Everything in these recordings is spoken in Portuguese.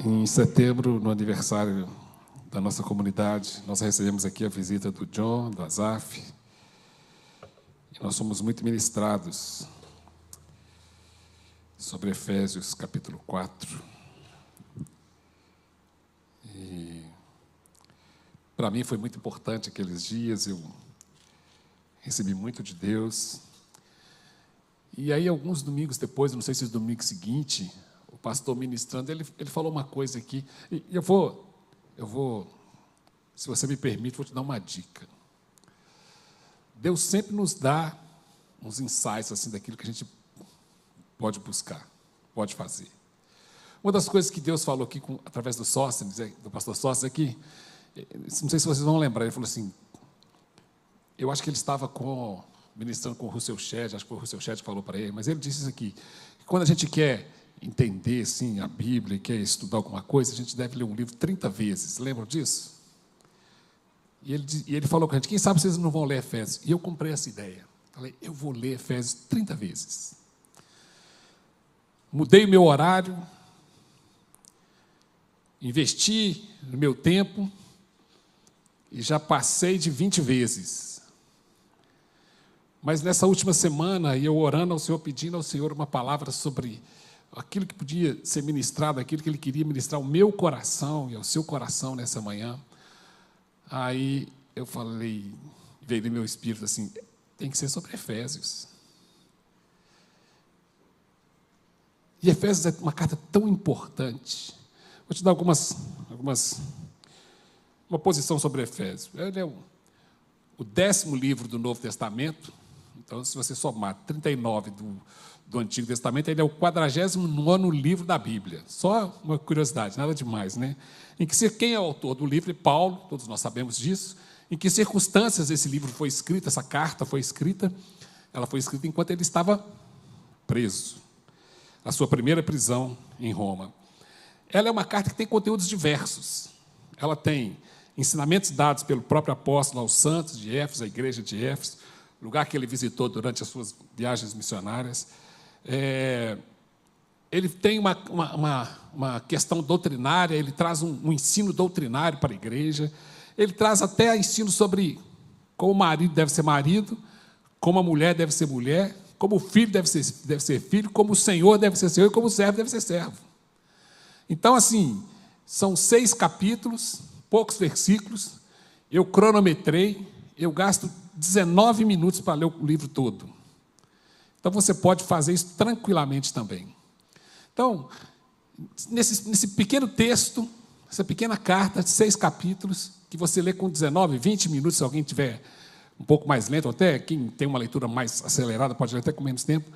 Em setembro, no aniversário da nossa comunidade, nós recebemos aqui a visita do John, do Azaf, e nós somos muito ministrados sobre Efésios, capítulo 4. E para mim foi muito importante aqueles dias, eu recebi muito de Deus. E aí, alguns domingos depois, não sei se é o domingo seguinte, o pastor ministrando, ele falou uma coisa aqui, e eu vou, se você me permite, vou te dar uma dica. Deus sempre nos dá uns insights assim, daquilo que a gente pode buscar, pode fazer. Uma das coisas que Deus falou aqui, através do Sóstenes, do pastor Sóstenes aqui, não sei se vocês vão lembrar, ele falou assim, eu acho que ele estava ministrando com o Russell Shedd, acho que foi o Russell Shedd que falou para ele, mas ele disse isso aqui, que quando a gente quer entender assim, a Bíblia e quer estudar alguma coisa, a gente deve ler um livro 30 vezes, lembram disso? E ele falou com a gente, quem sabe vocês não vão ler Efésios? E eu comprei essa ideia, falei, eu vou ler Efésios 30 vezes. Mudei o meu horário, investi no meu tempo e já passei de 20 vezes. Mas nessa última semana, eu orando ao Senhor, pedindo ao Senhor uma palavra sobre aquilo que podia ser ministrado, aquilo que Ele queria ministrar ao meu coração e ao seu coração nessa manhã. Aí eu falei, veio do meu espírito assim, tem que ser sobre Efésios. E Efésios é uma carta tão importante. Vou te dar uma posição sobre Efésios. Ele é o 10º livro do Novo Testamento. Então, se você somar 39 do Antigo Testamento, ele é o 49º livro da Bíblia. Só uma curiosidade, nada demais, né? Quem é o autor do livro? É Paulo, todos nós sabemos disso. Em que circunstâncias esse livro foi escrito, essa carta foi escrita? Ela foi escrita enquanto ele estava preso. A sua primeira prisão em Roma. Ela é uma carta que tem conteúdos diversos. Ela tem ensinamentos dados pelo próprio apóstolo aos santos de Éfeso, a igreja de Éfeso, lugar que ele visitou durante as suas viagens missionárias. Ele tem uma questão doutrinária, ele traz um ensino doutrinário para a igreja, ele traz até ensino sobre como o marido deve ser marido, como a mulher deve ser mulher, como o filho deve ser filho, como o senhor deve ser senhor e como o servo deve ser servo. Então, assim, são 6 capítulos, poucos versículos, eu cronometrei, eu gasto 19 minutos para ler o livro todo. Então, você pode fazer isso tranquilamente também. Então, nesse pequeno texto, essa pequena carta de 6 capítulos, que você lê com 19, 20 minutos, se alguém tiver um pouco mais lento, ou até quem tem uma leitura mais acelerada, pode ler até com menos tempo,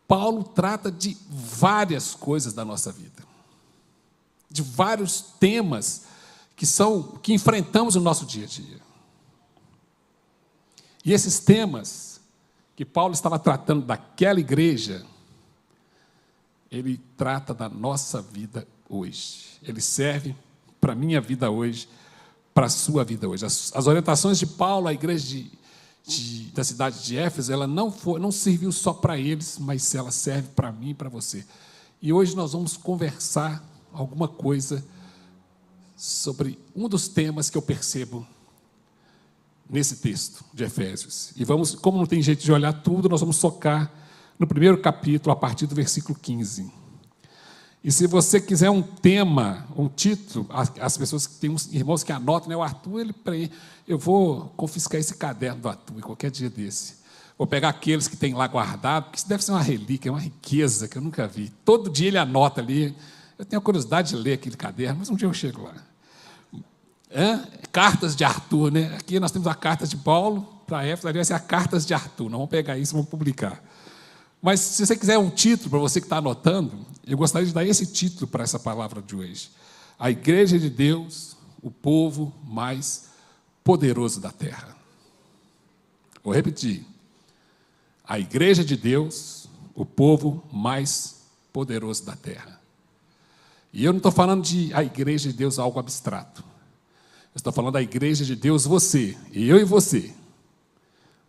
Paulo trata de várias coisas da nossa vida, de vários temas que enfrentamos no nosso dia a dia. E esses temas que Paulo estava tratando daquela igreja, ele trata da nossa vida hoje. Ele serve para a minha vida hoje, para a sua vida hoje. As orientações de Paulo à igreja da cidade de Éfeso, ela não serviu só para eles, mas ela serve para mim e para você. E hoje nós vamos conversar alguma coisa sobre um dos temas que eu percebo nesse texto de Efésios. E como não tem jeito de olhar tudo, nós vamos focar no primeiro capítulo, a partir do versículo 15. E se você quiser um tema, um título, as pessoas que têm uns irmãos que anotam, né? O Arthur, eu vou confiscar esse caderno do Arthur, em qualquer dia desse. Vou pegar aqueles que tem lá guardado, porque isso deve ser uma relíquia, uma riqueza que eu nunca vi. Todo dia ele anota ali. Eu tenho a curiosidade de ler aquele caderno, mas um dia eu chego lá. Cartas de Arthur, né? Aqui nós temos a carta de Paulo para Éfeso, ali vai ser a cartas de Arthur. Nós vamos pegar isso e vamos publicar. Mas se você quiser um título para você que está anotando, eu gostaria de dar esse título para essa palavra de hoje. A Igreja de Deus, o povo mais poderoso da terra. Vou repetir. A Igreja de Deus, o povo mais poderoso da terra. E eu não estou falando de a Igreja de Deus algo abstrato. Eu estou falando da Igreja de Deus, você, eu e você.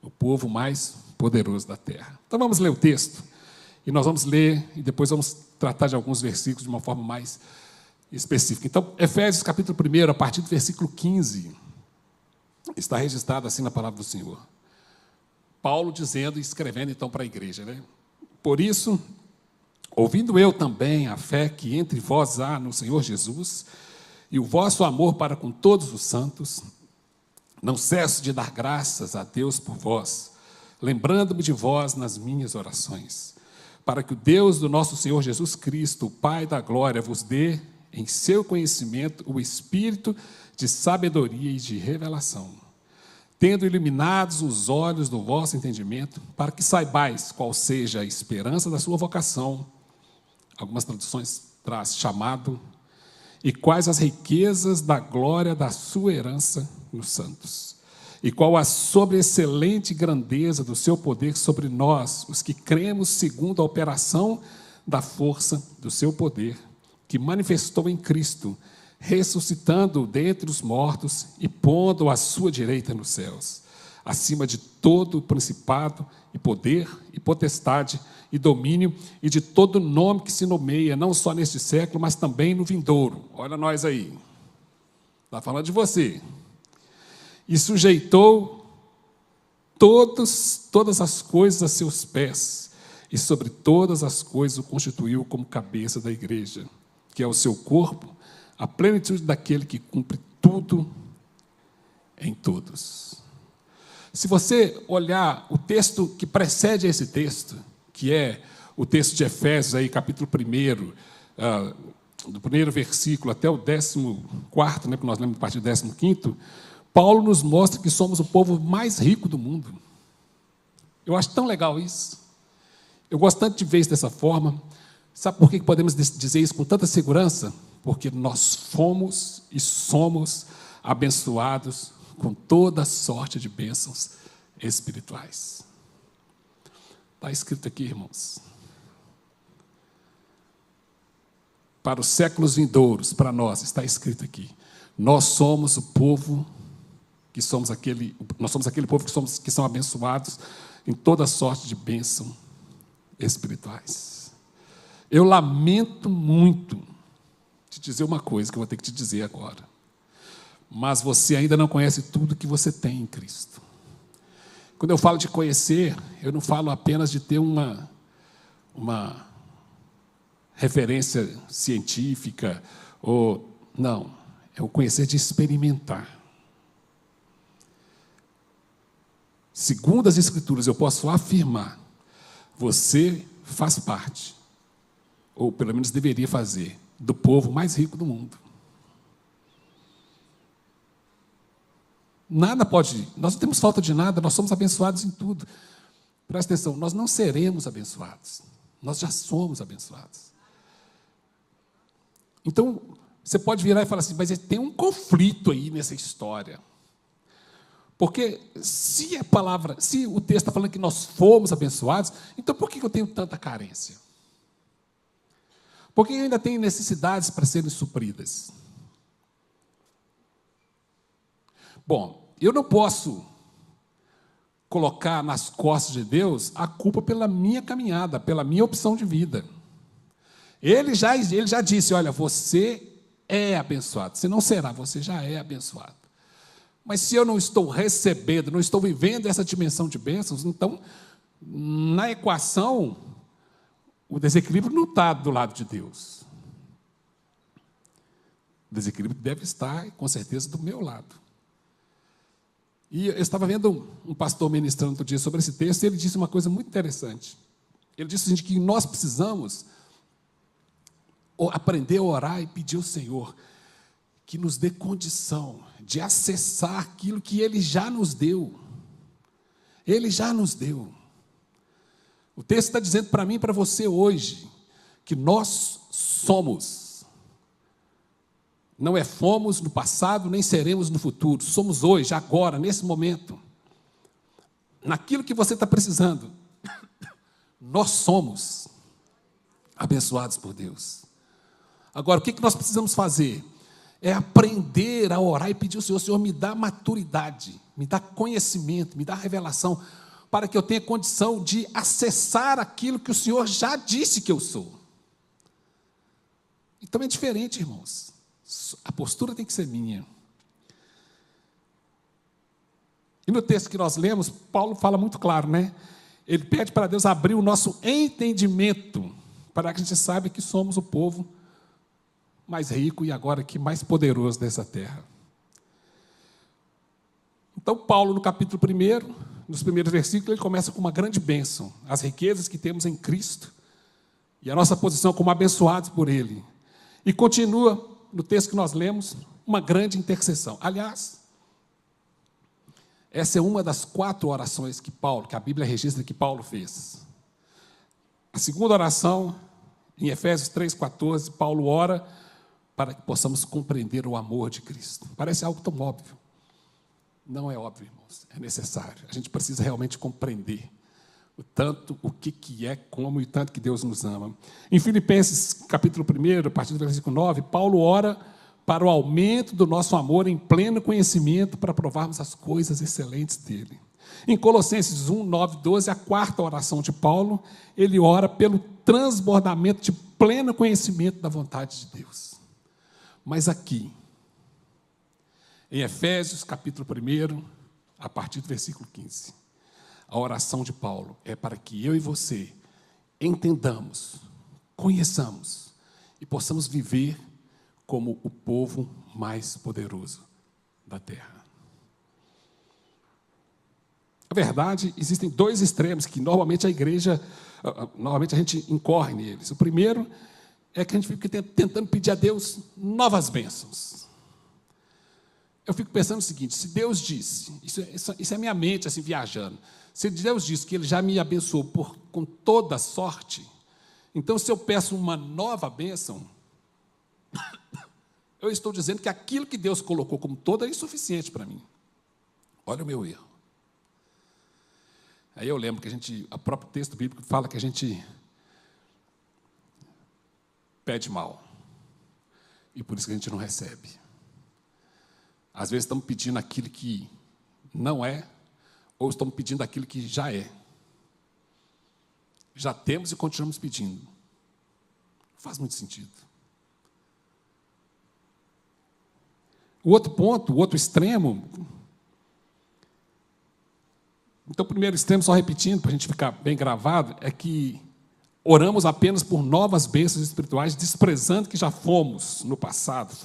O povo mais poderoso da terra. Então vamos ler o texto. E nós vamos ler e depois vamos tratar de alguns versículos de uma forma mais específica. Então, Efésios capítulo 1, a partir do versículo 15, está registrado assim na palavra do Senhor. Paulo dizendo e escrevendo então para a igreja, né? Por isso, ouvindo eu também a fé que entre vós há no Senhor Jesus, e o vosso amor para com todos os santos, não cesso de dar graças a Deus por vós, lembrando-me de vós nas minhas orações, para que o Deus do nosso Senhor Jesus Cristo, o Pai da glória, vos dê em seu conhecimento o espírito de sabedoria e de revelação, tendo iluminados os olhos do vosso entendimento, para que saibais qual seja a esperança da sua vocação, algumas traduções traz chamado, e quais as riquezas da glória da sua herança nos santos, e qual a sobreexcelente grandeza do seu poder sobre nós, os que cremos segundo a operação da força do seu poder, que manifestou em Cristo, ressuscitando-o dentre os mortos e pondo-o à sua direita nos céus, acima de todo o principado e poder e potestade e domínio e de todo nome que se nomeia, não só neste século, mas também no vindouro. Olha nós aí. Está falando de você. E sujeitou todas as coisas a seus pés, e sobre todas as coisas o constituiu como cabeça da igreja, que é o seu corpo, a plenitude daquele que cumpre tudo em todos. Se você olhar o texto que precede esse texto, que é o texto de Efésios, aí, capítulo 1, do primeiro versículo até o 14º, né, porque nós lemos a partir do 15º, Paulo nos mostra que somos o povo mais rico do mundo. Eu acho tão legal isso. Eu gosto tanto de ver isso dessa forma. Sabe por que podemos dizer isso com tanta segurança? Porque nós fomos e somos abençoados com toda sorte de bênçãos espirituais. Está escrito aqui, irmãos. Para os séculos vindouros, para nós, está escrito aqui. Nós somos o povo nós somos aquele povo que são abençoados em toda sorte de bênção espirituais. Eu lamento muito te dizer uma coisa que eu vou ter que te dizer agora. Mas você ainda não conhece tudo que você tem em Cristo. Quando eu falo de conhecer, eu não falo apenas de ter uma referência científica, não, é o conhecer de experimentar. Segundo as Escrituras, eu posso afirmar, você faz parte, ou pelo menos deveria fazer, do povo mais rico do mundo. Nada pode, nós não temos falta de nada, nós somos abençoados em tudo. Presta atenção, nós não seremos abençoados, nós já somos abençoados. Então, você pode virar e falar assim, mas tem um conflito aí nessa história. Porque se o texto está falando que nós fomos abençoados, então por que eu tenho tanta carência? Por que eu ainda tenho necessidades para serem supridas? Bom, eu não posso colocar nas costas de Deus a culpa pela minha caminhada, pela minha opção de vida. Ele já disse, olha, você é abençoado. Se não será, você já é abençoado. Mas se eu não estou recebendo, não estou vivendo essa dimensão de bênçãos, então, na equação, o desequilíbrio não está do lado de Deus. O desequilíbrio deve estar, com certeza, do meu lado. E eu estava vendo um pastor ministrando outro dia sobre esse texto, e ele disse uma coisa muito interessante. Ele disse que nós precisamos aprender a orar e pedir ao Senhor que nos dê condição de acessar aquilo que Ele já nos deu. Ele já nos deu. O texto está dizendo para mim e para você hoje, que nós somos. Não é fomos no passado, nem seremos no futuro. Somos hoje, agora, nesse momento. Naquilo que você está precisando. Nós somos abençoados por Deus. Agora, o que nós precisamos fazer? É aprender a orar e pedir ao Senhor, Senhor, me dá maturidade, me dá conhecimento, me dá revelação, para que eu tenha condição de acessar aquilo que o Senhor já disse que eu sou. Então é diferente, irmãos. A postura tem que ser minha. E no texto que nós lemos, Paulo fala muito claro, né? Ele pede para Deus abrir o nosso entendimento, para que a gente saiba que somos o povo mais rico e agora que mais poderoso dessa terra. Então, Paulo, no capítulo 1, nos primeiros versículos, ele começa com uma grande bênção, as riquezas que temos em Cristo e a nossa posição como abençoados por Ele. E continua, no texto que nós lemos, uma grande intercessão. Aliás, essa é uma das 4 orações que a Bíblia registra que Paulo fez. A segunda oração, em Efésios 3,14, Paulo ora para que possamos compreender o amor de Cristo. Parece algo tão óbvio. Não é óbvio, irmãos, é necessário. A gente precisa realmente compreender o que é, como e tanto que Deus nos ama. Em Filipenses, capítulo 1, a partir do versículo 9, Paulo ora para o aumento do nosso amor em pleno conhecimento, para provarmos as coisas excelentes dele. Em Colossenses 1, 9, 12, a 4ª oração de Paulo, ele ora pelo transbordamento de pleno conhecimento da vontade de Deus. Mas aqui, em Efésios, capítulo 1, a partir do versículo 15, a oração de Paulo é para que eu e você entendamos, conheçamos e possamos viver como o povo mais poderoso da terra. Na verdade, existem 2 extremos que normalmente a igreja, normalmente a gente incorre neles. O primeiro é que a gente fica tentando pedir a Deus novas bênçãos. Eu fico pensando o seguinte: se Deus disse, isso é minha mente assim viajando, se Deus disse que Ele já me abençoou com toda sorte, então se eu peço uma nova bênção, eu estou dizendo que aquilo que Deus colocou como todo é insuficiente para mim. Olha o meu erro. Aí eu lembro que o próprio texto bíblico fala que a gente pede mal, e por isso que a gente não recebe. Às vezes estamos pedindo aquilo que não é, ou estamos pedindo aquilo que já é. Já temos e continuamos pedindo. Não faz muito sentido. O outro ponto, o outro extremo. Então, o primeiro extremo, só repetindo, para a gente ficar bem gravado, é que oramos apenas por novas bênçãos espirituais, desprezando que já fomos, no passado,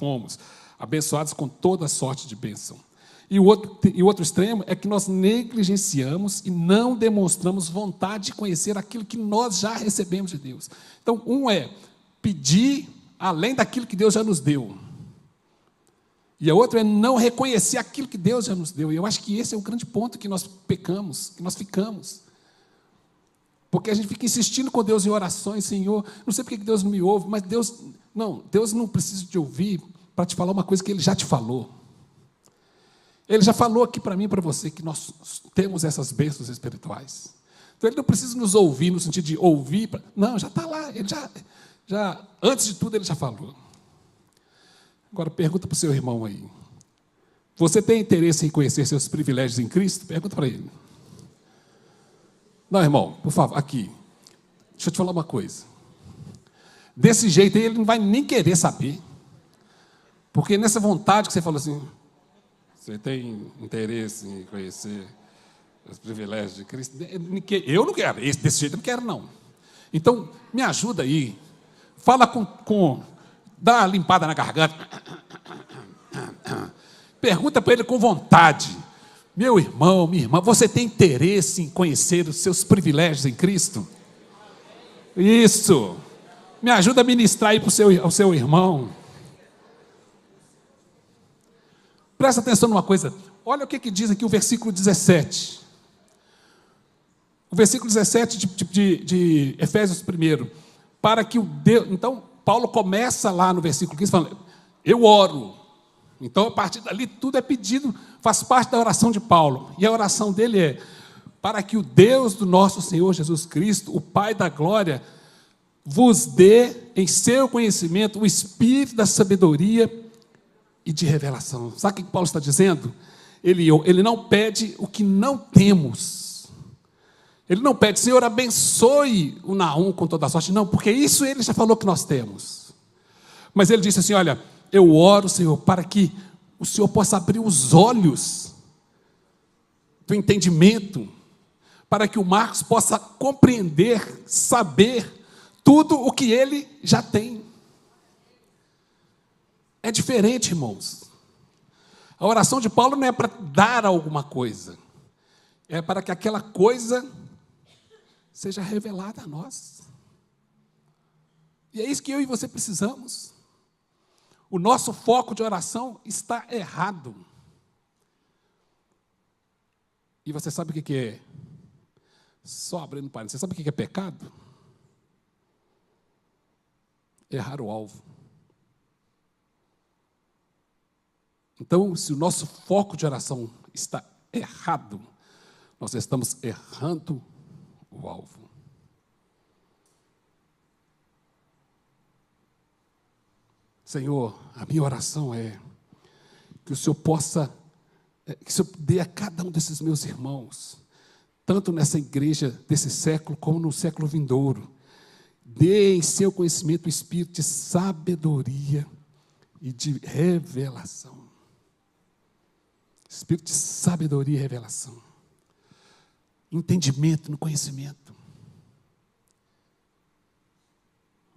abençoados com toda sorte de bênção. E o outro extremo é que nós negligenciamos e não demonstramos vontade de conhecer aquilo que nós já recebemos de Deus. Então, um é pedir além daquilo que Deus já nos deu. E a outra é não reconhecer aquilo que Deus já nos deu. E eu acho que esse é o grande ponto que nós pecamos, que nós ficamos. Porque a gente fica insistindo com Deus em orações: Senhor, não sei porque Deus não me ouve, mas Deus não precisa te ouvir para te falar uma coisa que Ele já te falou. Ele já falou aqui para mim e para você que nós temos essas bênçãos espirituais. Então Ele não precisa nos ouvir no sentido de ouvir. Não, já está lá. Ele já, antes de tudo, Ele já falou. Agora pergunta para o seu irmão aí: você tem interesse em conhecer seus privilégios em Cristo? Pergunta para ele. Não, irmão, por favor, aqui. Deixa eu te falar uma coisa. Desse jeito aí, ele não vai nem querer saber. Porque nessa vontade que você falou assim, você tem interesse em conhecer os privilégios de Cristo? Eu não quero, desse jeito eu não quero, não. Então, me ajuda aí. Fala dá uma limpada na garganta. Pergunta para ele com vontade: meu irmão, minha irmã, você tem interesse em conhecer os seus privilégios em Cristo? Isso. Me ajuda a ministrar aí ao seu irmão. Presta atenção numa coisa. Olha o que diz aqui o versículo 17. O versículo 17 de Efésios 1. Para que o Deus... Então, Paulo começa lá no versículo 15 falando: eu oro. Então, a partir dali, tudo é pedido, faz parte da oração de Paulo. E a oração dele é: para que o Deus do nosso Senhor Jesus Cristo, o Pai da glória, vos dê em seu conhecimento o espírito da sabedoria e de revelação. Sabe o que Paulo está dizendo? Ele não pede o que não temos. Ele não pede: Senhor, abençoe o Naum com toda a sorte. Não, porque isso ele já falou que nós temos. Mas ele disse assim: olha, eu oro, Senhor, para que o Senhor possa abrir os olhos do entendimento, para que o Marcos possa compreender, saber tudo o que ele já tem. É diferente, irmãos. A oração de Paulo não é para dar alguma coisa, é para que aquela coisa seja revelada a nós. E é isso que eu e você precisamos. O nosso foco de oração está errado. E você sabe o que é? Só abrindo parênteses, você sabe o que é pecado? Errar o alvo. Então, se o nosso foco de oração está errado, nós estamos errando o alvo. Senhor, a minha oração é que o Senhor possa, que o Senhor dê a cada um desses meus irmãos, tanto nessa igreja desse século como no século vindouro, dê em seu conhecimento o espírito de sabedoria e de revelação. Espírito de sabedoria e revelação. Entendimento no conhecimento.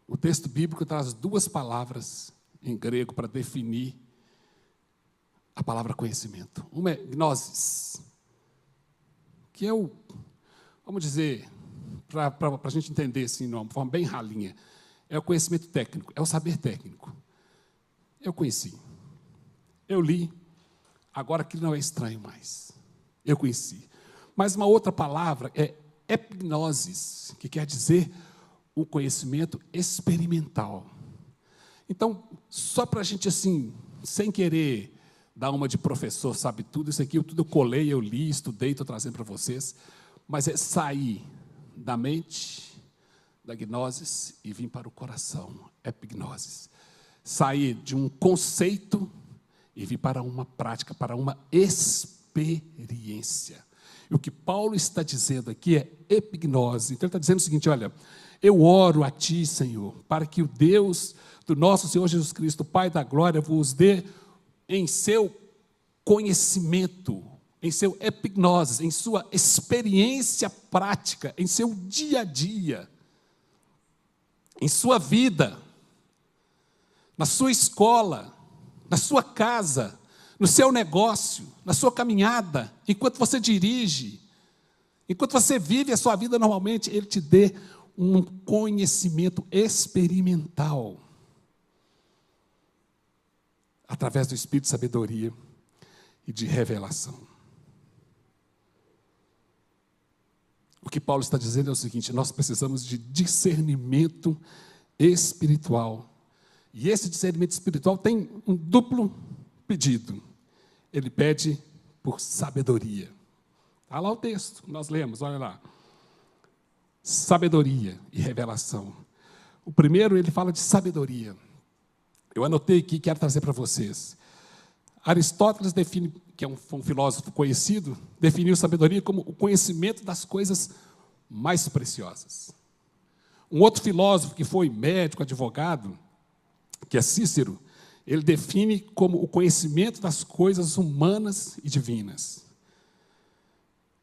O texto bíblico traz duas palavras em grego para definir a palavra conhecimento. Uma é gnosis, que é o, vamos dizer, para a gente entender assim, de uma forma bem ralinha, é o conhecimento técnico, é o saber técnico. Eu conheci, eu li, agora aquilo não é estranho mais. Eu conheci. Mas uma outra palavra é epignosis, que quer dizer o conhecimento experimental. Então, só para a gente assim, sem querer dar uma de professor, sabe tudo, isso aqui eu tudo colei, eu li, estudei, estou trazendo para vocês, mas é sair da mente, da gnosis, e vir para o coração, epignosis. Sair de um conceito e vir para uma prática, para uma experiência. E o que Paulo está dizendo aqui é epignose. Então ele está dizendo o seguinte: olha, eu oro a ti, Senhor, para que o Deus do nosso Senhor Jesus Cristo, Pai da glória, vos dê em seu conhecimento, em seu epignose, em sua experiência prática, em seu dia a dia, em sua vida, na sua escola, na sua casa, no seu negócio, na sua caminhada, enquanto você dirige, enquanto você vive a sua vida normalmente, Ele te dê um conhecimento experimental, através do Espírito de sabedoria e de revelação. O que Paulo está dizendo é o seguinte: nós precisamos de discernimento espiritual. E esse discernimento espiritual tem um duplo pedido. Ele pede por sabedoria. Está lá o texto, nós lemos, olha lá. Sabedoria e revelação. O primeiro, ele fala de sabedoria. Eu anotei aqui, quero trazer para vocês. Aristóteles define, que é um filósofo conhecido, definiu sabedoria como o conhecimento das coisas mais preciosas. Um outro filósofo que foi médico, advogado, que é Cícero, ele define como o conhecimento das coisas humanas e divinas.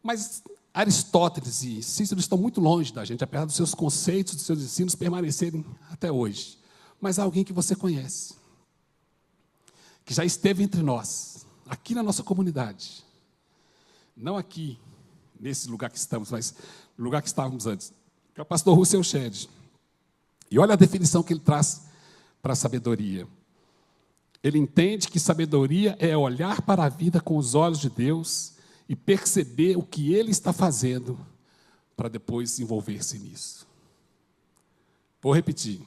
Mas Aristóteles e Cícero estão muito longe da gente, apesar dos seus conceitos, dos seus ensinos permanecerem até hoje. Mas há alguém que você conhece, que já esteve entre nós, aqui na nossa comunidade. Não aqui, nesse lugar que estamos, mas no lugar que estávamos antes, que é o pastor Russell Shedd. E olha a definição que ele traz para a sabedoria. Ele entende que sabedoria é olhar para a vida com os olhos de Deus e perceber o que Ele está fazendo para depois envolver-se nisso. Vou repetir.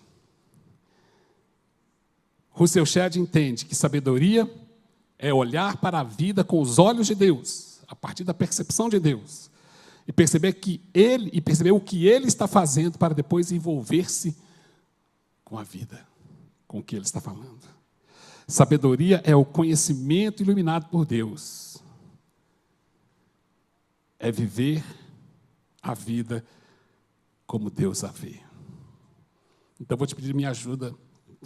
Russell Shedd entende que sabedoria é olhar para a vida com os olhos de Deus, a partir da percepção de Deus, e perceber o que Ele está fazendo para depois envolver-se com a vida, com o que Ele está falando. Sabedoria é o conhecimento iluminado por Deus. É viver a vida como Deus a vê. Então, vou te pedir minha ajuda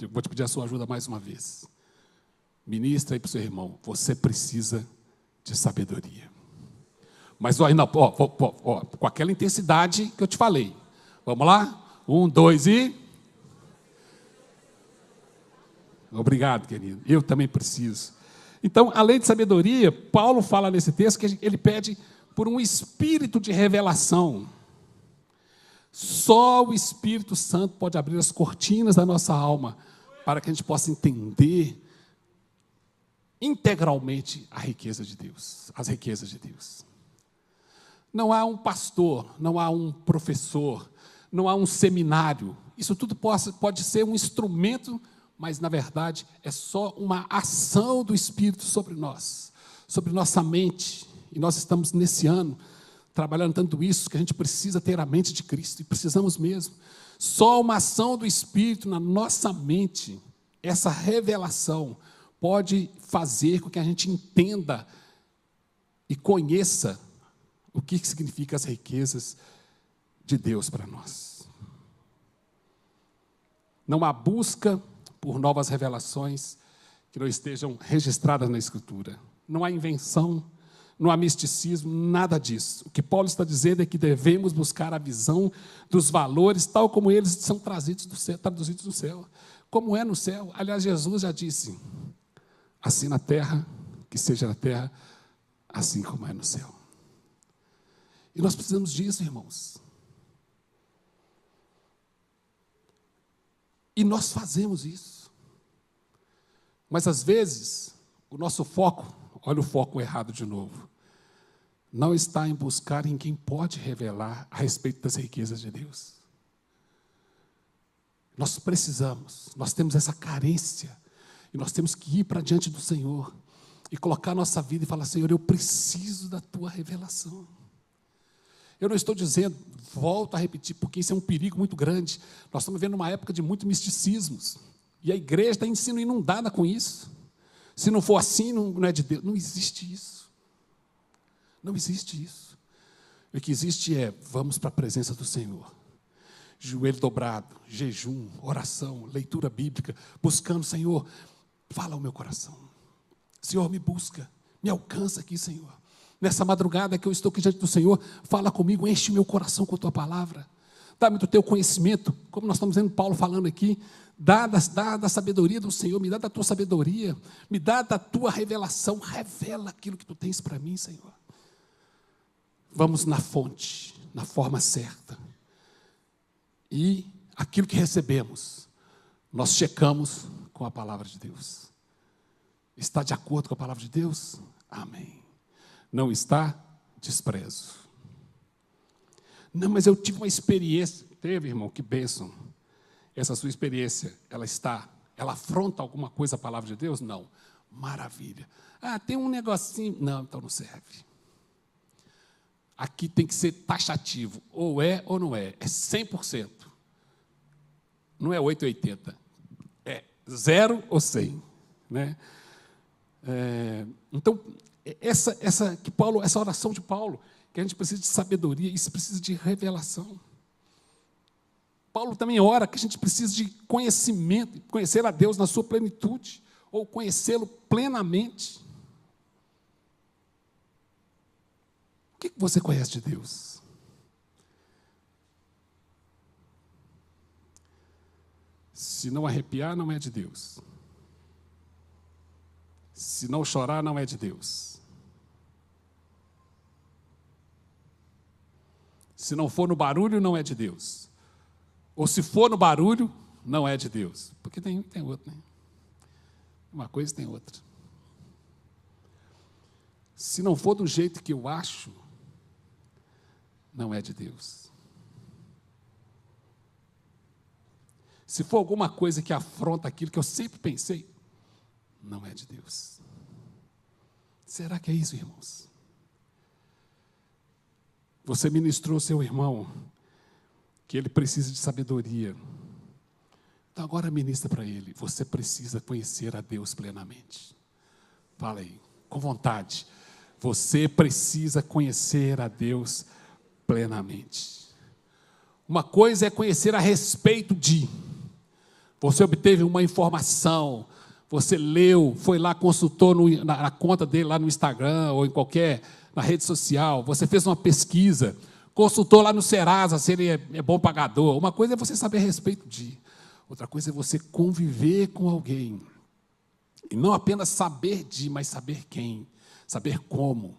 Eu vou te pedir a sua ajuda mais uma vez. Ministra aí para o seu irmão, você precisa de sabedoria. Mas não, com aquela intensidade que eu te falei. Vamos lá? 1, 2 e... Obrigado, querido. Eu também preciso. Então, além de sabedoria, Paulo fala nesse texto que ele pede por um espírito de revelação. Só o Espírito Santo pode abrir as cortinas da nossa alma para que a gente possa entender integralmente a riqueza de Deus, as riquezas de Deus. Não há um pastor, não há um professor, não há um seminário. Isso tudo pode ser um instrumento, mas, na verdade, é só uma ação do Espírito sobre nós, sobre nossa mente. E nós estamos, nesse ano, trabalhando tanto isso, que a gente precisa ter a mente de Cristo, e precisamos mesmo. Só uma ação do Espírito na nossa mente, essa revelação, pode fazer com que a gente entenda e conheça o que significa as riquezas de Deus para nós. Não há busca por novas revelações que não estejam registradas na Escritura. Não há invenção, não há misticismo, nada disso. O que Paulo está dizendo é que devemos buscar a visão dos valores, tal como eles são trazidos do céu, traduzidos no céu. Como é no céu. Aliás, Jesus já disse, assim na terra, que seja na terra, assim como é no céu. E nós precisamos disso, irmãos. E nós fazemos isso. Mas, às vezes, o nosso foco, olha o foco errado de novo, não está em buscar em quem pode revelar a respeito das riquezas de Deus. Nós precisamos, nós temos essa carência, e nós temos que ir para diante do Senhor, e colocar a nossa vida e falar, Senhor, eu preciso da Tua revelação. Eu não estou dizendo, volto a repetir, porque isso é um perigo muito grande. Nós estamos vivendo uma época de muito misticismos. E a igreja está sendo inundada com isso. Se não for assim, não é de Deus. Não existe isso. Não existe isso. O que existe é, vamos para a presença do Senhor. Joelho dobrado, jejum, oração, leitura bíblica, buscando, Senhor, fala ao meu coração. Senhor, me busca, me alcança aqui, Senhor. Nessa madrugada que eu estou aqui diante do Senhor, fala comigo, enche meu coração com a Tua palavra. Dá-me do Teu conhecimento, como nós estamos vendo Paulo falando aqui, dá da sabedoria do Senhor, me dá da Tua sabedoria, me dá da Tua revelação, revela aquilo que Tu tens para mim, Senhor. Vamos na fonte, na forma certa. E aquilo que recebemos, nós checamos com a palavra de Deus. Está de acordo com a palavra de Deus? Amém. Não está, desprezo. Não, mas eu tive uma experiência. Teve, irmão, que bênção. Essa sua experiência, ela afronta alguma coisa a palavra de Deus? Não. Maravilha. Ah, tem um negocinho. Não, então não serve. Aqui tem que ser taxativo. Ou é ou não é. É 100%. Não é 880. É 0 ou 100. Né? Então, essa oração de Paulo, que a gente precisa de sabedoria, isso precisa de revelação. Paulo também ora que a gente precisa de conhecimento, conhecer a Deus na sua plenitude, ou conhecê-lo plenamente. O que você conhece de Deus? Se não arrepiar, não é de Deus. Se não chorar, não é de Deus. Se não for no barulho, não é de Deus. Ou se for no barulho, não é de Deus. Porque tem outro, né? Uma coisa tem outra. Se não for do jeito que eu acho, não é de Deus. Se for alguma coisa que afronta aquilo que eu sempre pensei, não é de Deus. Será que é isso, irmãos? Você ministrou ao seu irmão que ele precisa de sabedoria. Então agora ministra para ele. Você precisa conhecer a Deus plenamente. Fala aí, com vontade. Você precisa conhecer a Deus plenamente. Uma coisa é conhecer a respeito de. Você obteve uma informação, você leu, foi lá, consultou na conta dele lá no Instagram ou na rede social, você fez uma pesquisa, consultou lá no Serasa se ele é bom pagador. Uma coisa é você saber a respeito de, outra coisa é você conviver com alguém. E não apenas saber de, mas saber quem, saber como.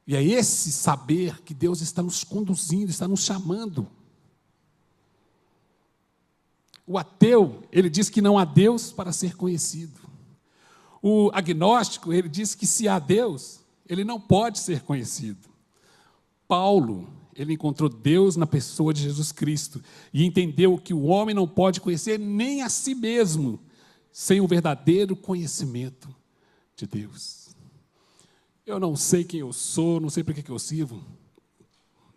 E é esse saber que Deus está nos conduzindo, está nos chamando. O ateu, ele diz que não há Deus para ser conhecido. O agnóstico, ele diz que se há Deus, ele não pode ser conhecido. Paulo, ele encontrou Deus na pessoa de Jesus Cristo e entendeu que o homem não pode conhecer nem a si mesmo sem o verdadeiro conhecimento de Deus. Eu não sei quem eu sou, não sei para que eu sirvo.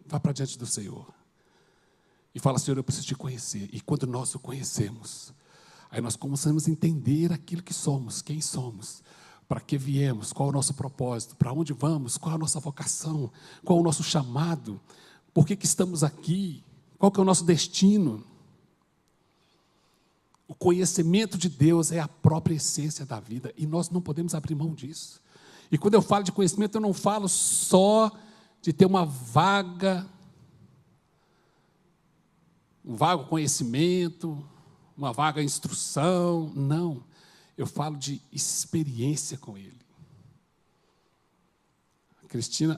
Vá para diante do Senhor. E fala, Senhor, eu preciso te conhecer. E quando nós o conhecemos, aí nós começamos a entender aquilo que somos, quem somos, para que viemos, qual é o nosso propósito, para onde vamos, qual é a nossa vocação, qual é o nosso chamado, por que estamos aqui, qual que é o nosso destino. O conhecimento de Deus é a própria essência da vida e nós não podemos abrir mão disso. E quando eu falo de conhecimento, eu não falo só de ter um vago conhecimento, uma vaga instrução, não. Eu falo de experiência com Ele.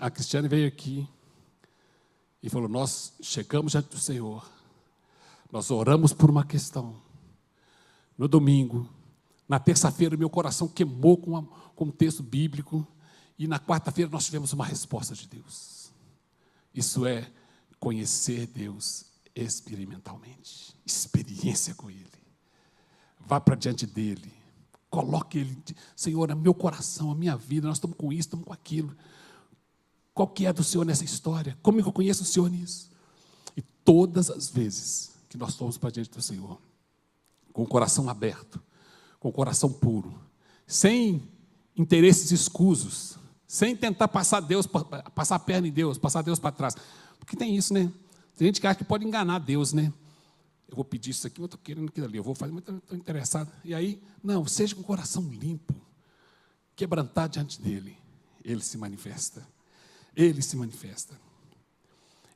A Cristiane veio aqui e falou, nós chegamos diante do Senhor, nós oramos por uma questão. No domingo, na terça-feira, meu coração queimou com um texto bíblico, e na quarta-feira nós tivemos uma resposta de Deus. Isso é conhecer Deus experimentalmente, experiência com Ele. Vá para diante dEle, coloque Ele, Senhor, é meu coração, a minha vida, nós estamos com isso, estamos com aquilo. Qual que é do Senhor nessa história? Como que eu conheço o Senhor nisso? E todas as vezes que nós fomos para diante do Senhor, com o coração aberto, com o coração puro, sem interesses escusos, sem tentar passar a perna em Deus, passar Deus para trás. Porque tem isso, né? Tem gente que acha que pode enganar Deus, né? Eu vou pedir isso aqui, eu estou querendo aquilo ali, eu vou fazer, mas estou interessado. E aí, não, seja com o coração limpo, quebrantado diante dEle, Ele se manifesta. Ele se manifesta.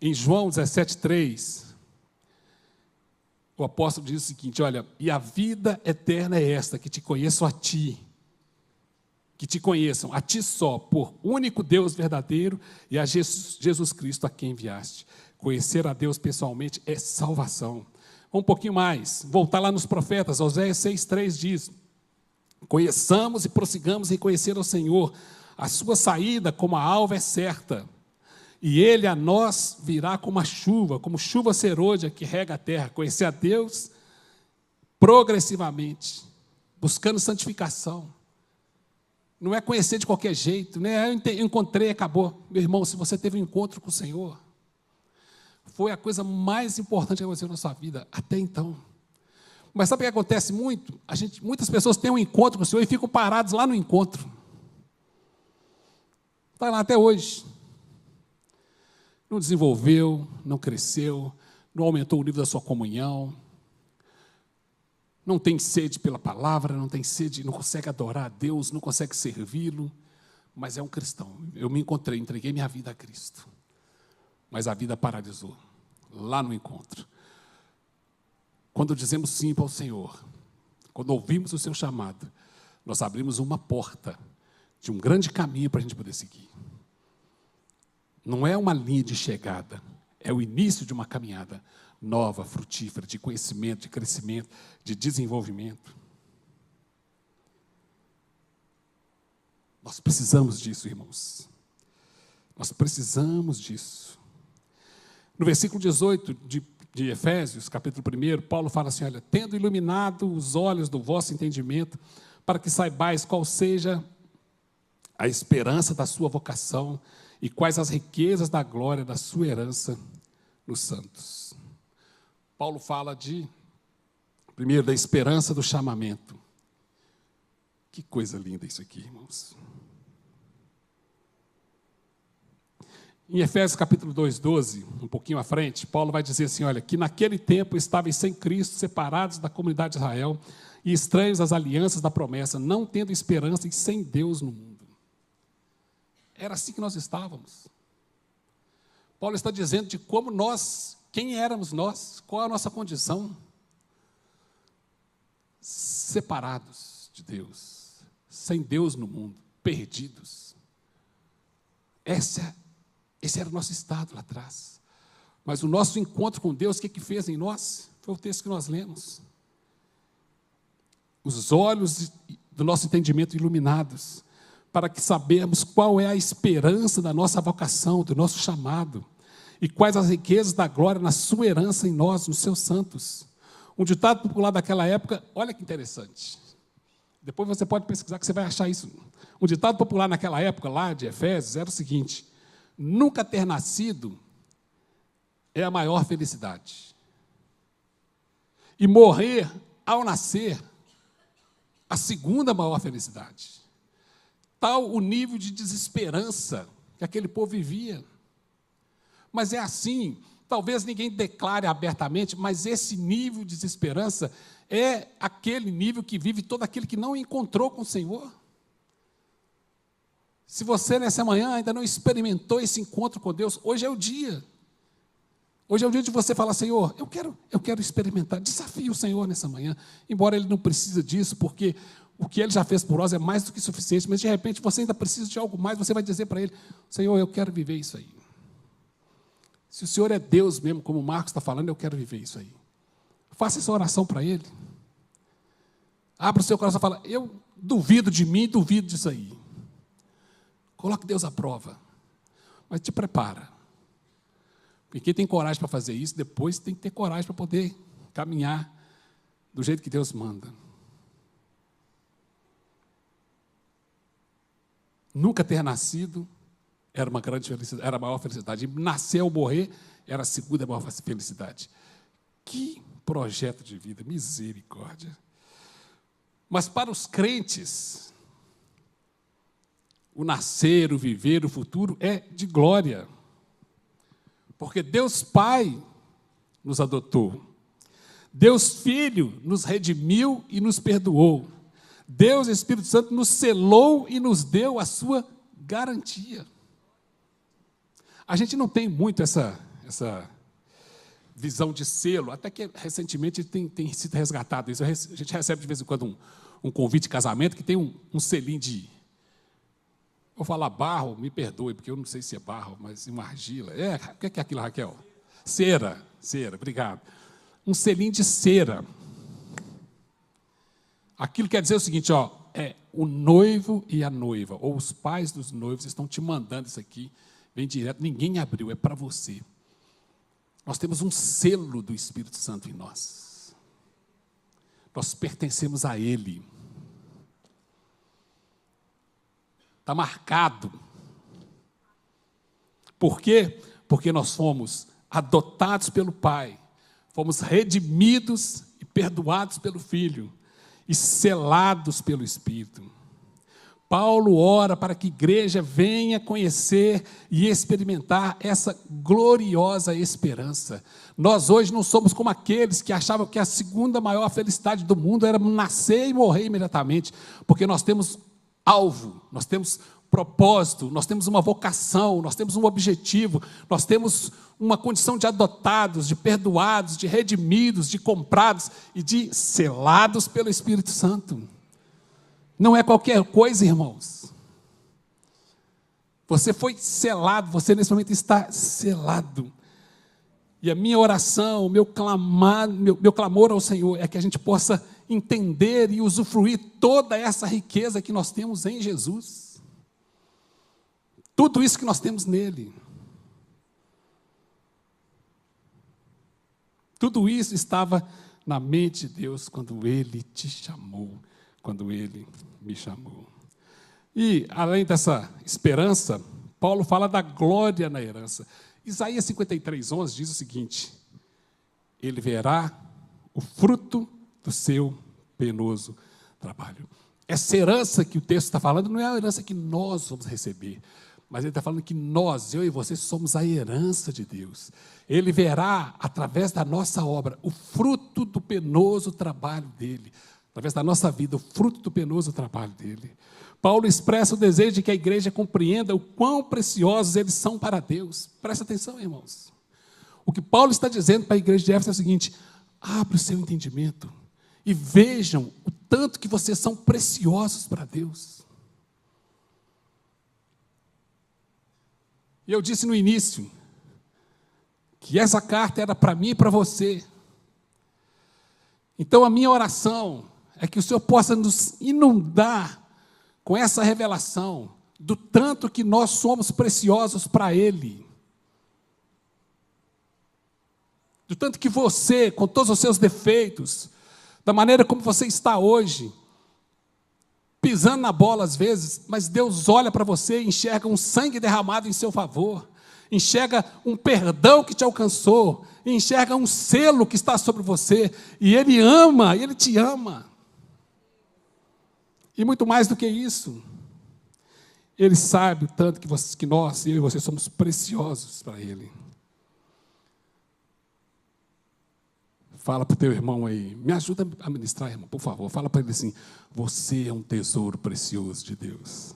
Em João 17:3, o apóstolo diz o seguinte, olha, e a vida eterna é esta, que te conheçam a ti, que te conheçam a ti só, por único Deus verdadeiro, e a Jesus Cristo a quem enviaste. Conhecer a Deus pessoalmente é salvação. Um pouquinho mais, voltar lá nos profetas, Oséias 6:3 diz, conheçamos e prossigamos em conhecer ao Senhor, a sua saída como a alva é certa, e Ele a nós virá como a chuva, como chuva serôdia que rega a terra. Conhecer a Deus progressivamente, buscando santificação. Não é conhecer de qualquer jeito, né? Eu encontrei, acabou. Meu irmão, se você teve um encontro com o Senhor, foi a coisa mais importante que aconteceu na sua vida, até então. Mas sabe o que acontece muito? Muitas pessoas têm um encontro com o Senhor e ficam parados lá no encontro. Está lá até hoje. Não desenvolveu, não cresceu, não aumentou o nível da sua comunhão, não tem sede pela palavra, não tem sede, não consegue adorar a Deus, não consegue servi-lo, mas é um cristão. Eu me encontrei, entreguei minha vida a Cristo, mas a vida paralisou, lá no encontro. Quando dizemos sim para o Senhor, quando ouvimos o seu chamado, nós abrimos uma porta de um grande caminho para a gente poder seguir. Não é uma linha de chegada, é o início de uma caminhada nova, frutífera, de conhecimento, de crescimento, de desenvolvimento. Nós precisamos disso, irmãos. Nós precisamos disso. No versículo 18 de Efésios, capítulo 1, Paulo fala assim, olha, tendo iluminado os olhos do vosso entendimento, para que saibais qual seja a esperança da sua vocação e quais as riquezas da glória da sua herança nos santos. Paulo fala primeiro, da esperança do chamamento. Que coisa linda isso aqui, irmãos. Em Efésios capítulo 2, 12, um pouquinho à frente, Paulo vai dizer assim, olha, que naquele tempo estáveis sem Cristo, separados da comunidade de Israel e estranhos às alianças da promessa, não tendo esperança e sem Deus no mundo. Era assim que nós estávamos. Paulo está dizendo de como nós, quem éramos nós, qual a nossa condição. Separados de Deus, sem Deus no mundo, perdidos. Esse era o nosso estado lá atrás. Mas o nosso encontro com Deus, o que fez em nós? Foi o texto que nós lemos. Os olhos do nosso entendimento iluminados, para que sabemos qual é a esperança da nossa vocação, do nosso chamado, e quais as riquezas da glória na sua herança em nós, nos seus santos. Um ditado popular daquela época, olha que interessante. Depois você pode pesquisar que você vai achar isso. Um ditado popular naquela época, lá de Efésios, era o seguinte: nunca ter nascido é a maior felicidade. E morrer ao nascer, a segunda maior felicidade. Tal o nível de desesperança que aquele povo vivia. Mas é assim, talvez ninguém declare abertamente, mas esse nível de desesperança é aquele nível que vive todo aquele que não encontrou com o Senhor. Se você nessa manhã ainda não experimentou esse encontro com Deus, hoje é o dia. Hoje é o dia de você falar, Senhor, eu quero experimentar. Desafie o Senhor nessa manhã, embora Ele não precise disso, porque o que Ele já fez por nós é mais do que suficiente, mas de repente você ainda precisa de algo mais, você vai dizer para Ele, Senhor, eu quero viver isso aí. Se o Senhor é Deus mesmo, como o Marcos está falando, eu quero viver isso aí. Faça essa oração para Ele. Abra o seu coração e fala, eu duvido de mim, duvido disso aí. Coloque Deus à prova. Mas te prepara. Porque quem tem coragem para fazer isso, depois tem que ter coragem para poder caminhar do jeito que Deus manda. Nunca ter nascido era uma grande felicidade, era a maior felicidade. E nascer ou morrer era a segunda maior felicidade. Que projeto de vida, misericórdia. Mas para os crentes, o nascer, o viver, o futuro é de glória. Porque Deus Pai nos adotou. Deus Filho nos redimiu e nos perdoou. Deus Espírito Santo nos selou e nos deu a sua garantia. A gente não tem muito essa visão de selo, até que recentemente tem sido resgatado isso. A gente recebe de vez em quando um convite de casamento que tem um selinho de... Vou falar barro, me perdoe, porque eu não sei se é barro, mas uma argila. O que é aquilo, Raquel? Cera, obrigado. Um selinho de cera. Aquilo quer dizer o seguinte, o noivo e a noiva, ou os pais dos noivos estão te mandando isso aqui, vem direto, ninguém abriu, é para você. Nós temos um selo do Espírito Santo em nós. Nós pertencemos a Ele. Está marcado. Por quê? Porque nós fomos adotados pelo Pai, fomos redimidos e perdoados pelo Filho, e selados pelo Espírito. Paulo ora para que a igreja venha conhecer e experimentar essa gloriosa esperança. Nós hoje não somos como aqueles que achavam que a segunda maior felicidade do mundo era nascer e morrer imediatamente, porque nós temos alvo, nós temos propósito, nós temos uma vocação, nós temos um objetivo, nós temos uma condição de adotados, de perdoados, de redimidos, de comprados e de selados pelo Espírito Santo. Não é qualquer coisa, irmãos. Você foi selado, você nesse momento está selado. E a minha oração, o meu clamor ao Senhor é que a gente possa entender e usufruir toda essa riqueza que nós temos em Jesus. Tudo isso que nós temos nele. Tudo isso estava na mente de Deus quando Ele te chamou, quando Ele me chamou. E, além dessa esperança, Paulo fala da glória na herança. Isaías 53:11 diz o seguinte: Ele verá o fruto do seu penoso trabalho. Essa herança que o texto está falando não é a herança que nós vamos receber, Mas ele está falando que nós, eu e você, somos a herança de Deus. Ele verá, através da nossa obra, o fruto do penoso trabalho dele. Através da nossa vida, o fruto do penoso trabalho dele. Paulo expressa o desejo de que a igreja compreenda o quão preciosos eles são para Deus. Presta atenção, irmãos. O que Paulo está dizendo para a igreja de Éfeso é o seguinte: abra o seu entendimento e vejam o tanto que vocês são preciosos para Deus. E eu disse no início que essa carta era para mim e para você. Então a minha oração é que o Senhor possa nos inundar com essa revelação do tanto que nós somos preciosos para Ele. Do tanto que você, com todos os seus defeitos, da maneira como você está hoje, pisando na bola às vezes, mas Deus olha para você e enxerga um sangue derramado em seu favor, enxerga um perdão que te alcançou, enxerga um selo que está sobre você, e Ele ama, Ele te ama. E muito mais do que isso, Ele sabe o tanto que nós, eu e você, somos preciosos para Ele. Fala para o teu irmão aí, me ajuda a ministrar, irmão, por favor. Fala para ele assim: você é um tesouro precioso de Deus.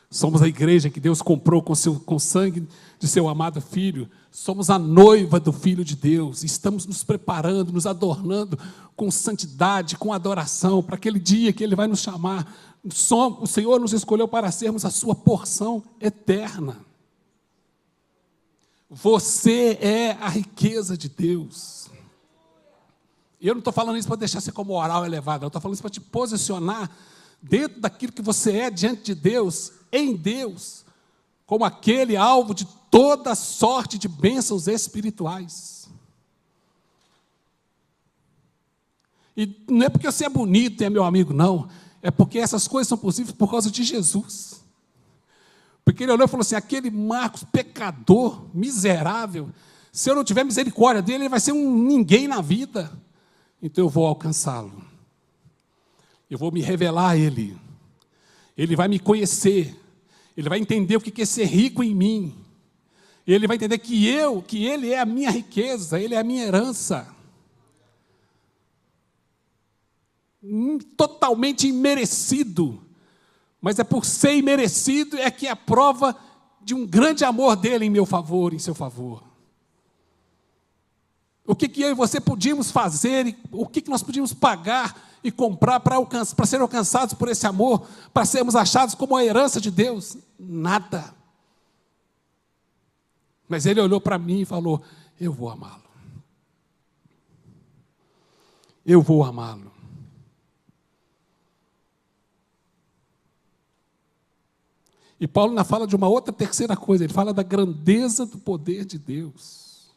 Somos a igreja que Deus comprou com o sangue de seu amado Filho. Somos a noiva do Filho de Deus. Estamos nos preparando, nos adornando com santidade, com adoração, para aquele dia que Ele vai nos chamar. O Senhor nos escolheu para sermos a sua porção eterna. Você é a riqueza de Deus. E eu não estou falando isso para deixar você com moral elevada, eu estou falando isso para te posicionar dentro daquilo que você é diante de Deus, em Deus, como aquele alvo de toda sorte de bênçãos espirituais. E não é porque você é bonito e é meu amigo, não. É porque essas coisas são possíveis por causa de Jesus. Porque ele olhou e falou assim: aquele Marcos, pecador, miserável, se eu não tiver misericórdia dele, ele vai ser um ninguém na vida. Então eu vou alcançá-lo. Eu vou me revelar a ele. Ele vai me conhecer. Ele vai entender o que é ser rico em mim. Ele vai entender que ele é a minha riqueza, ele é a minha herança. Totalmente imerecido. Mas é por ser imerecido é que é a prova de um grande amor dele em meu favor, em seu favor. O que eu e você podíamos fazer, o que nós podíamos pagar e comprar para ser alcançados por esse amor, para sermos achados como a herança de Deus? Nada. Mas ele olhou para mim e falou: eu vou amá-lo. Eu vou amá-lo. E Paulo ainda fala de uma outra terceira coisa, ele fala da grandeza do poder de Deus.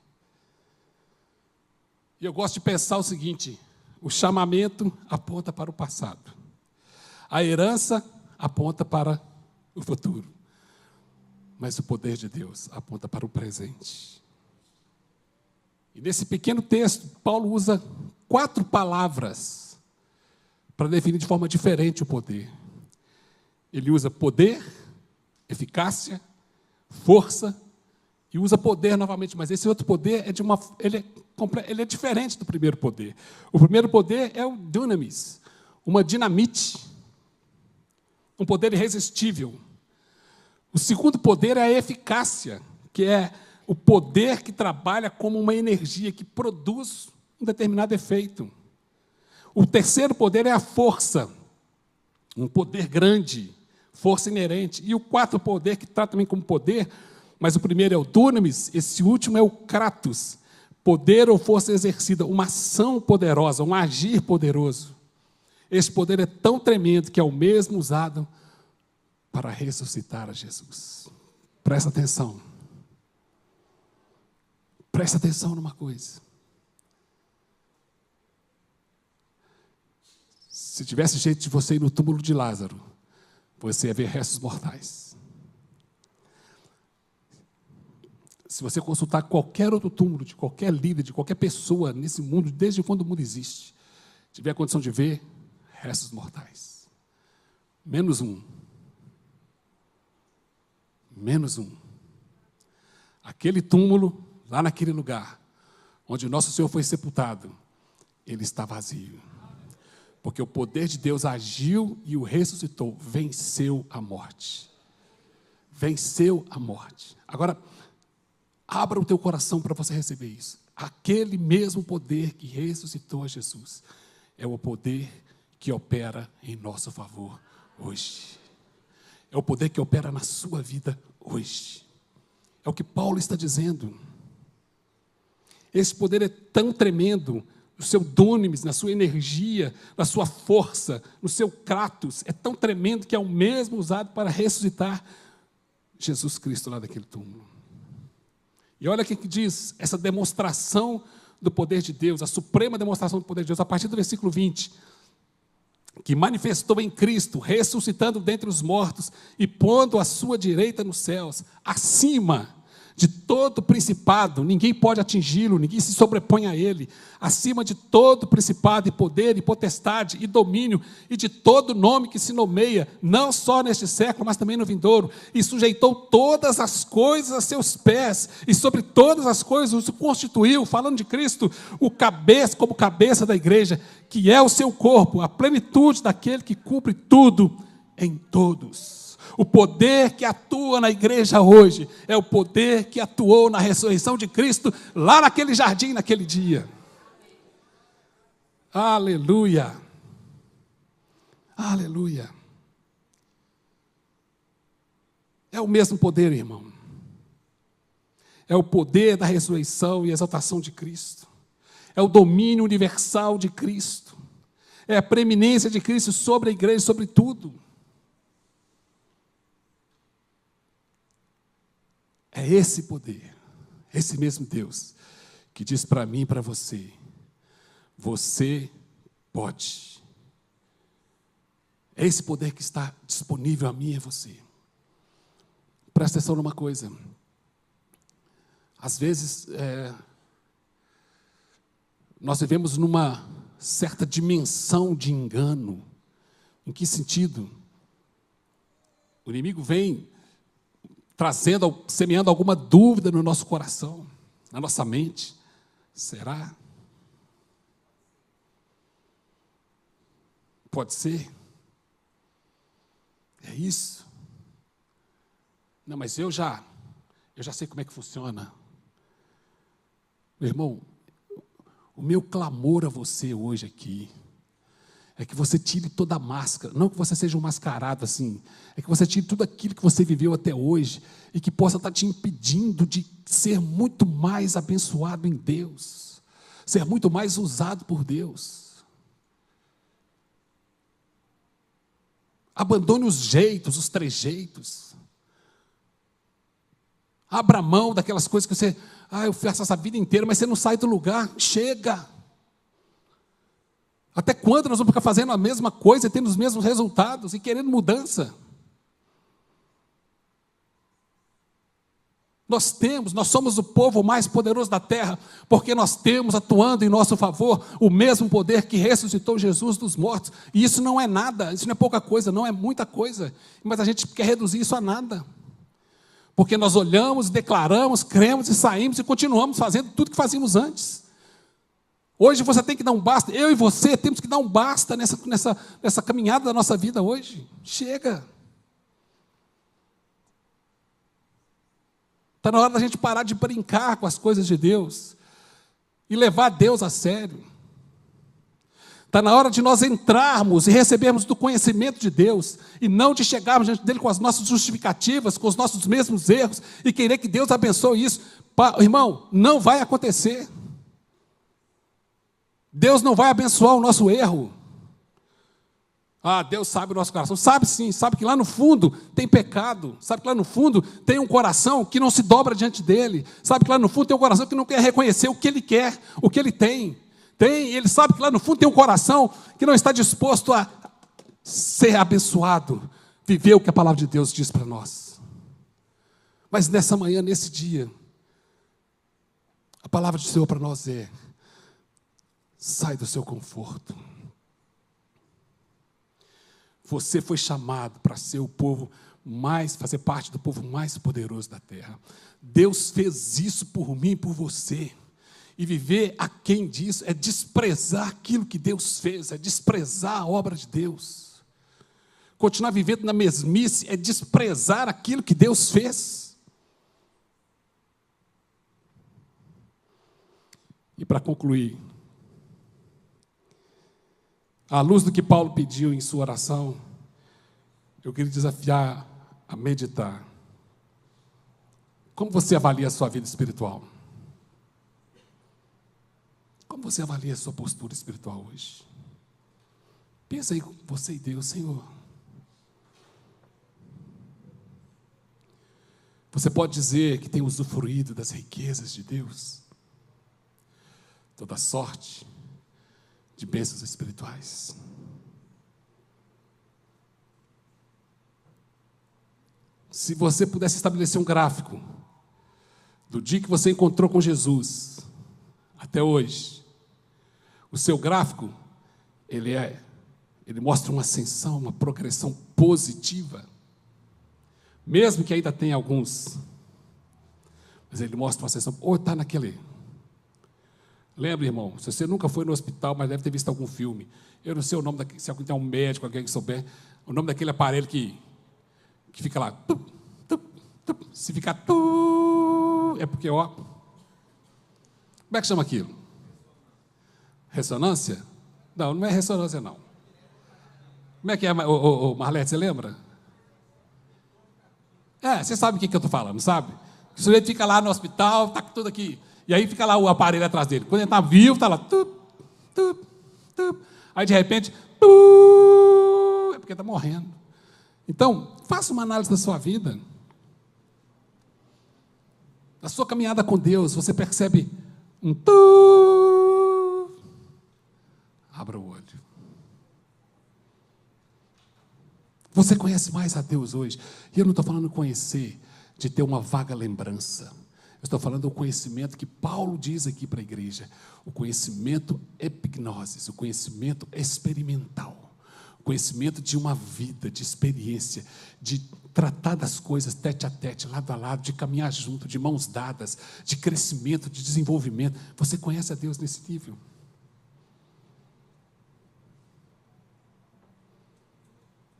E eu gosto de pensar o seguinte: o chamamento aponta para o passado, a herança aponta para o futuro, mas o poder de Deus aponta para o presente. E nesse pequeno texto, Paulo usa 4 palavras para definir de forma diferente o poder. Ele usa poder, eficácia, força, e usa poder novamente, mas esse outro poder ele é diferente do primeiro poder. O primeiro poder é o dunamis, uma dinamite, um poder irresistível. O segundo poder é a eficácia, que é o poder que trabalha como uma energia, que produz um determinado efeito. O terceiro poder é a força, um poder grande, força inerente. E o quarto poder, que trata também como poder, mas o primeiro é o dunamis, esse último é o kratos, poder ou força exercida, uma ação poderosa, um agir poderoso. Esse poder é tão tremendo que é o mesmo usado para ressuscitar a Jesus. Presta atenção. Presta atenção numa coisa. Se tivesse jeito de você ir no túmulo de Lázaro, você ia ver restos mortais. Se você consultar qualquer outro túmulo, de qualquer líder, de qualquer pessoa nesse mundo, desde quando o mundo existe, tiver a condição de ver restos mortais. Menos um. Menos um. Aquele túmulo, lá naquele lugar, onde o nosso Senhor foi sepultado, ele está vazio. Porque o poder de Deus agiu e o ressuscitou, venceu a morte. Venceu a morte. Agora, abra o teu coração para você receber isso. Aquele mesmo poder que ressuscitou a Jesus é o poder que opera em nosso favor hoje. É o poder que opera na sua vida hoje. É o que Paulo está dizendo. Esse poder é tão tremendo, no seu dunamis, na sua energia, na sua força, no seu kratos, é tão tremendo que é o mesmo usado para ressuscitar Jesus Cristo lá daquele túmulo. E olha o que diz essa demonstração do poder de Deus, a suprema demonstração do poder de Deus, a partir do versículo 20, que manifestou em Cristo, ressuscitando dentre os mortos e pondo a sua direita nos céus, acima de todo principado, ninguém pode atingi-lo, ninguém se sobrepõe a ele, acima de todo principado e poder e potestade e domínio e de todo nome que se nomeia, não só neste século, mas também no vindouro, e sujeitou todas as coisas a seus pés, e sobre todas as coisas o constituiu, falando de Cristo, o cabeça, como cabeça da igreja, que é o seu corpo, a plenitude daquele que cumpre tudo em todos. O poder que atua na igreja hoje é o poder que atuou na ressurreição de Cristo lá naquele jardim, naquele dia. Aleluia! Aleluia! É o mesmo poder, irmão. É o poder da ressurreição e exaltação de Cristo. É o domínio universal de Cristo. É a preeminência de Cristo sobre a igreja, sobre tudo. É esse poder, esse mesmo Deus, que diz para mim e para você, você pode. É esse poder que está disponível a mim e a você. Presta atenção numa coisa. Às vezes, nós vivemos numa certa dimensão de engano. Em que sentido? O inimigo vem semeando alguma dúvida no nosso coração, na nossa mente. Será? Pode ser? É isso? Não, mas eu já sei como é que funciona. Meu irmão, o meu clamor a você hoje aqui é que você tire toda a máscara, não que você seja um mascarado assim, é que você tire tudo aquilo que você viveu até hoje e que possa estar te impedindo de ser muito mais abençoado em Deus, ser muito mais usado por Deus. Abandone os jeitos, os trejeitos. Abra mão daquelas coisas que você, eu faço essa vida inteira, mas você não sai do lugar. Chega! Até quando nós vamos ficar fazendo a mesma coisa e tendo os mesmos resultados e querendo mudança? Nós somos o povo mais poderoso da terra, porque nós temos atuando em nosso favor o mesmo poder que ressuscitou Jesus dos mortos. E isso não é nada, isso não é pouca coisa, não é muita coisa. Mas a gente quer reduzir isso a nada. Porque nós olhamos, declaramos, cremos e saímos e continuamos fazendo tudo que fazíamos antes. Hoje você tem que dar um basta, eu e você temos que dar um basta nessa caminhada da nossa vida hoje. Chega. Está na hora da gente parar de brincar com as coisas de Deus e levar Deus a sério. Está na hora de nós entrarmos e recebermos do conhecimento de Deus e não de chegarmos diante dele com as nossas justificativas, com os nossos mesmos erros e querer que Deus abençoe isso. Irmão, não vai acontecer. Deus não vai abençoar o nosso erro. Deus sabe o nosso coração. Sabe sim, sabe que lá no fundo tem pecado. Sabe que lá no fundo tem um coração que não se dobra diante dele. Sabe que lá no fundo tem um coração que não quer reconhecer o que ele quer, o que ele tem. Ele sabe que lá no fundo tem um coração que não está disposto a ser abençoado, viver o que a palavra de Deus diz para nós. Mas nessa manhã, nesse dia, a palavra do Senhor para nós é: sai do seu conforto. Você foi chamado para ser o povo mais, fazer parte do povo mais poderoso da terra. Deus fez isso por mim e por você. E viver aquém disso é desprezar aquilo que Deus fez, é desprezar a obra de Deus. Continuar vivendo na mesmice é desprezar aquilo que Deus fez. E para concluir, à luz do que Paulo pediu em sua oração, eu queria desafiar a meditar. Como você avalia a sua vida espiritual? Como você avalia a sua postura espiritual hoje? Pensa aí com você e Deus, Senhor. Você pode dizer que tem usufruído das riquezas de Deus? Toda sorte de bênçãos espirituais. Se você pudesse estabelecer um gráfico do dia que você encontrou com Jesus até hoje, o seu gráfico, ele mostra uma ascensão, uma progressão positiva, mesmo que ainda tenha alguns, mas ele mostra uma ascensão, ou está naquele. Lembra, irmão, se você nunca foi no hospital, mas deve ter visto algum filme, eu não sei o nome, se alguém tem um médico, alguém que souber, o nome daquele aparelho que fica lá, tup, tup, tup. Se ficar tup, é porque, ó, como é que chama aquilo? Ressonância? Não, não é ressonância, não. Como é que é, Marlete, você lembra? Você sabe o que eu estou falando, sabe? O sujeito fica lá no hospital, está tudo aqui, e aí fica lá o aparelho atrás dele. Quando ele está vivo, está lá, tup, tup, tup. Aí de repente, tup, é porque está morrendo. Então, faça uma análise da sua vida. Na sua caminhada com Deus, você percebe um tu. Abra o olho. Você conhece mais a Deus hoje. E eu não estou falando conhecer, de ter uma vaga lembrança. Eu estou falando do conhecimento que Paulo diz aqui para a igreja. O conhecimento epignosis, o conhecimento experimental. Conhecimento de uma vida, de experiência, de tratar das coisas tete a tete, lado a lado, de caminhar junto, de mãos dadas, de crescimento, de desenvolvimento. Você conhece a Deus nesse nível?